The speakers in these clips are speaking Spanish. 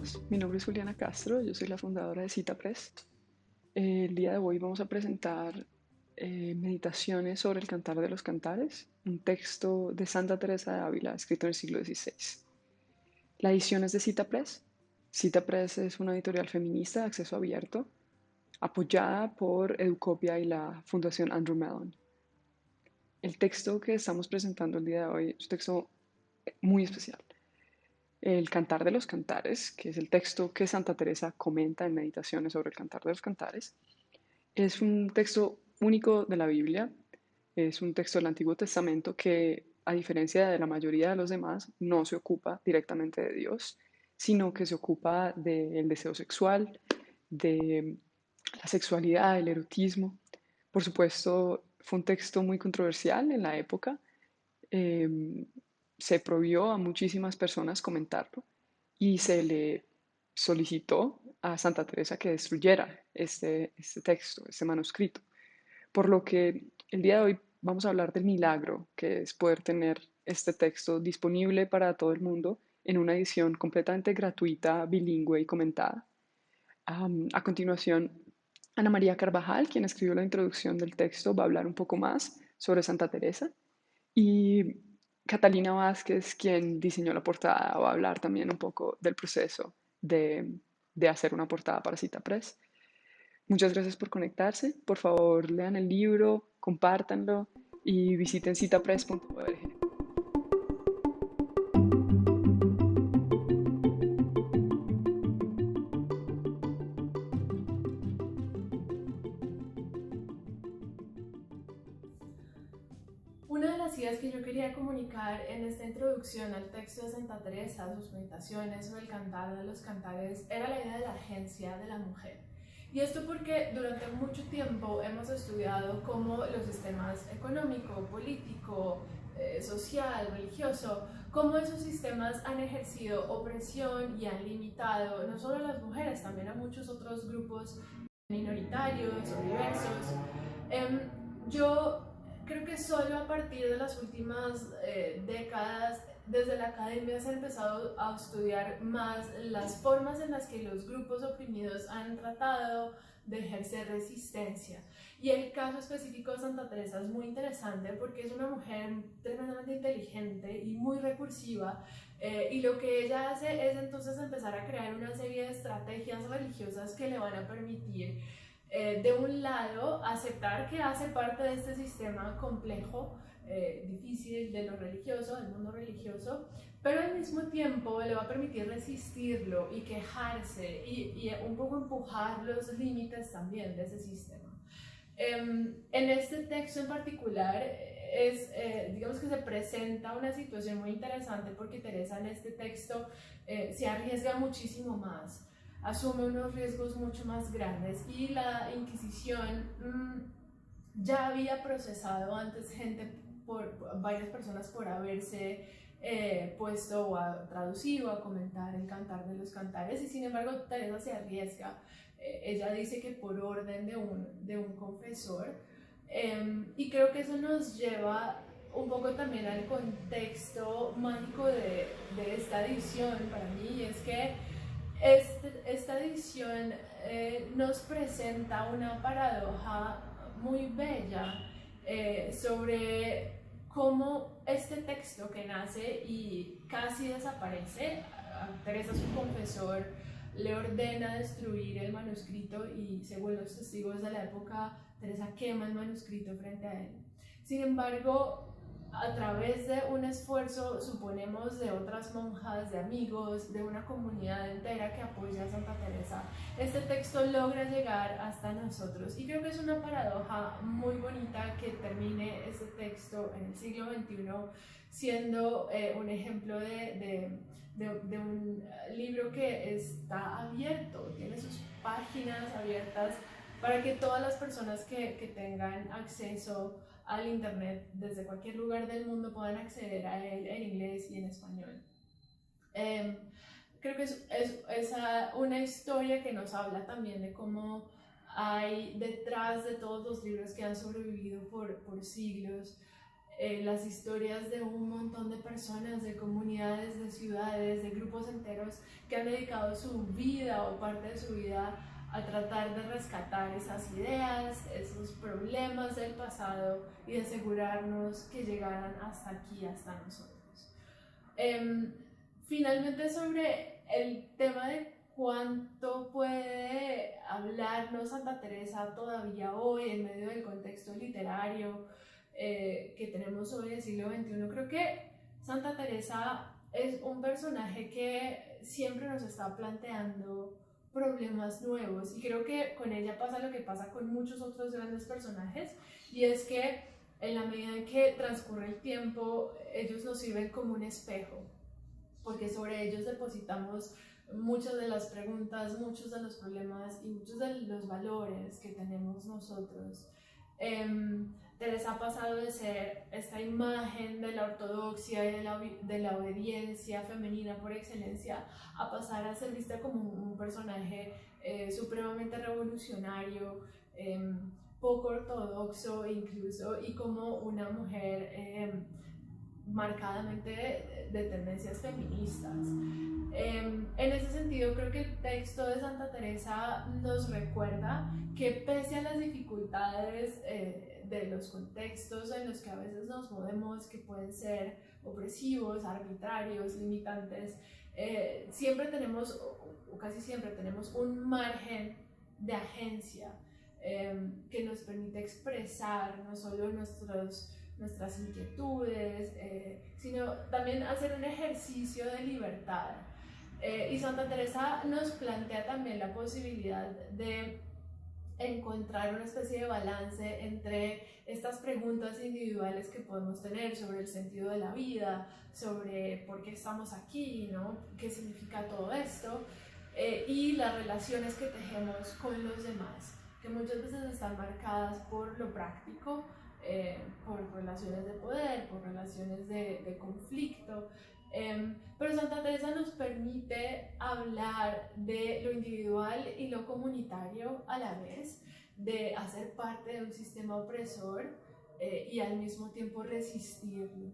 todos, mi nombre es Juliana Castro, yo soy la fundadora de CitaPress. El día de hoy vamos a presentar Meditaciones sobre el Cantar de los Cantares, un texto de Santa Teresa de Ávila escrito en el siglo XVI. La edición es de CitaPress. CitaPress es una editorial feminista de acceso abierto, apoyada por Educopia y la Fundación Andrew Mellon. El texto que estamos presentando el día de hoy es un texto muy especial. El Cantar de los Cantares, que es el texto que Santa Teresa comenta en Meditaciones sobre el Cantar de los Cantares, es un texto único de la Biblia, es un texto del Antiguo Testamento que, a diferencia de la mayoría de los demás, no se ocupa directamente de Dios, sino que se ocupa del deseo sexual, de la sexualidad, el erotismo. Por supuesto, fue un texto muy controversial en la época. eh, Se prohibió a muchísimas personas comentarlo y se le solicitó a Santa Teresa que destruyera este texto, este manuscrito. Por lo que el día de hoy vamos a hablar del milagro que es poder tener este texto disponible para todo el mundo en una edición completamente gratuita, bilingüe y comentada. A continuación, Ana María Carvajal, quien escribió la introducción del texto, va a hablar un poco más sobre Santa Teresa. Y Catalina Vázquez, quien diseñó la portada, va a hablar también un poco del proceso de hacer una portada para CitaPress. Muchas gracias por conectarse. Por favor, lean el libro, compártanlo y visiten citapress.org. Una de las ideas que yo quería comunicar en esta introducción al texto de Santa Teresa, sus meditaciones sobre el cantar de los cantares, era la idea de la agencia de la mujer. Y esto porque durante mucho tiempo hemos estudiado cómo los sistemas económico, político, social, religioso, cómo esos sistemas han ejercido opresión y han limitado no solo a las mujeres, también a muchos otros grupos minoritarios o diversos. Yo creo que solo a partir de las últimas décadas, desde la academia se ha empezado a estudiar más las formas en las que los grupos oprimidos han tratado de ejercer resistencia. Y el caso específico de Santa Teresa es muy interesante porque es una mujer tremendamente inteligente y muy recursiva, y lo que ella hace es entonces empezar a crear una serie de estrategias religiosas que le van a permitir, de un lado, aceptar que hace parte de este sistema complejo, difícil de lo religioso, del mundo religioso, pero al mismo tiempo le va a permitir resistirlo y quejarse y un poco empujar los límites también de ese sistema. En este texto en particular digamos que se presenta una situación muy interesante porque Teresa en este texto se arriesga muchísimo más, asume unos riesgos mucho más grandes, y la Inquisición ya había procesado antes gente, por varias personas, por haberse puesto o a traducir o a comentar el Cantar de los Cantares, y sin embargo Teresa se arriesga. Ella dice que por orden de un confesor, y creo que eso nos lleva un poco también al contexto mágico de esta edición para mí, y es que esta edición nos presenta una paradoja muy bella, sobre cómo este texto que nace y casi desaparece, a Teresa, su confesor, le ordena destruir el manuscrito y, según los testigos de la época, Teresa quema el manuscrito frente a él. Sin embargo, a través de un esfuerzo, suponemos, de otras monjas, de amigos, de una comunidad entera que apoya a Santa Teresa, este texto logra llegar hasta nosotros. Y creo que es una paradoja muy bonita que termine este texto en el siglo XXI siendo un ejemplo de un libro que está abierto, tiene sus páginas abiertas para que todas las personas que tengan acceso al internet desde cualquier lugar del mundo puedan acceder a él en inglés y en español. Eh, Creo que es una historia que nos habla también de cómo hay detrás de todos los libros que han sobrevivido por siglos las historias de un montón de personas, de comunidades, de ciudades, de grupos enteros que han dedicado su vida o parte de su vida a tratar de rescatar esas ideas, esos problemas del pasado y de asegurarnos que llegaran hasta aquí, hasta nosotros. Eh, Finalmente, sobre el tema de cuánto puede hablarnos Santa Teresa todavía hoy en medio del contexto literario que tenemos hoy en el siglo XXI, creo que Santa Teresa es un personaje que siempre nos está planteando problemas nuevos, y creo que con ella pasa lo que pasa con muchos otros grandes personajes, y es que en la medida en que transcurre el tiempo ellos nos sirven como un espejo, porque sobre ellos depositamos muchas de las preguntas, muchos de los problemas y muchos de los valores que tenemos nosotros. Teresa ha pasado de ser esta imagen de la ortodoxia y de la obediencia femenina por excelencia a pasar a ser vista como un personaje supremamente revolucionario, poco ortodoxo incluso, y como una mujer marcadamente de tendencias feministas. En ese sentido, creo que el texto de Santa Teresa nos recuerda que pese a las dificultades de los contextos en los que a veces nos movemos, que pueden ser opresivos, arbitrarios, limitantes, siempre tenemos, o casi siempre tenemos, un margen de agencia que nos permite expresar no solo nuestras inquietudes, sino también hacer un ejercicio de libertad. Y Santa Teresa nos plantea también la posibilidad de encontrar una especie de balance entre estas preguntas individuales que podemos tener sobre el sentido de la vida, sobre por qué estamos aquí, ¿no? ¿Qué significa todo esto? Y las relaciones que tejemos con los demás, que muchas veces están marcadas por lo práctico, por relaciones de poder, por relaciones de conflicto. Pero Santa Teresa nos permite hablar de lo individual y lo comunitario a la vez, de hacer parte de un sistema opresor y al mismo tiempo resistirlo.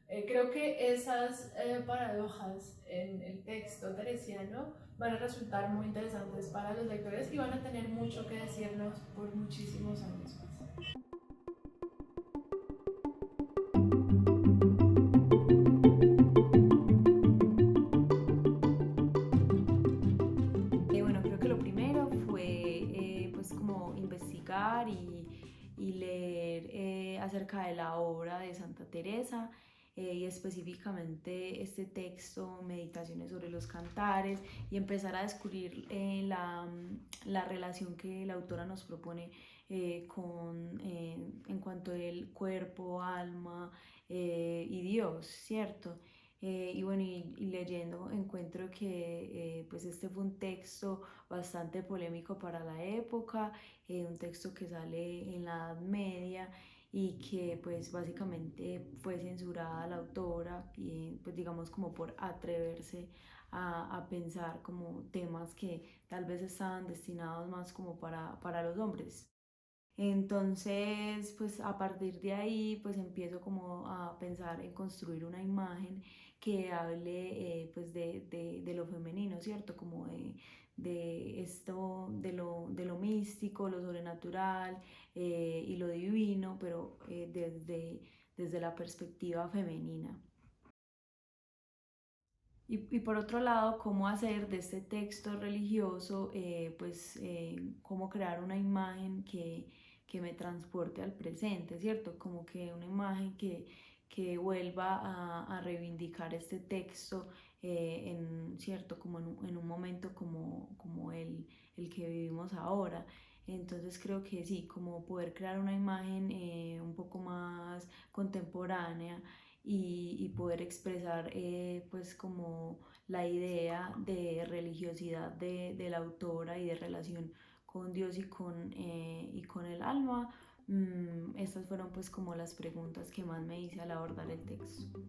Creo que esas paradojas en el texto teresiano van a resultar muy interesantes para los lectores y van a tener mucho que decirnos por muchísimos años más. Bueno, creo que lo primero fue pues como investigar y leer acerca de la obra de Santa Teresa y específicamente este texto, Meditaciones sobre los Cantares, y empezar a descubrir la relación que la autora nos propone en cuanto al cuerpo, alma y Dios, ¿cierto? Y bueno, y leyendo encuentro que pues este fue un texto bastante polémico para la época, un texto que sale en la Edad Media y que pues básicamente fue censurada la autora y pues digamos como por atreverse a pensar como temas que tal vez estaban destinados más como para los hombres. Entonces, pues a partir de ahí, pues empiezo como a pensar en construir una imagen que hable pues de lo femenino, ¿cierto? Como de esto, de lo místico, lo sobrenatural y lo divino, pero desde la perspectiva femenina. Y por otro lado, cómo hacer de este texto religioso, cómo crear una imagen que me transporte al presente, ¿cierto? Como que una imagen que vuelva a reivindicar este texto ¿cierto? Como en un momento como el que vivimos ahora. Entonces creo que sí, como poder crear una imagen un poco más contemporánea y poder expresar pues como la idea de religiosidad de la autora y de relación con Dios y con el alma. Estas fueron pues como las preguntas que más me hice al abordar el texto.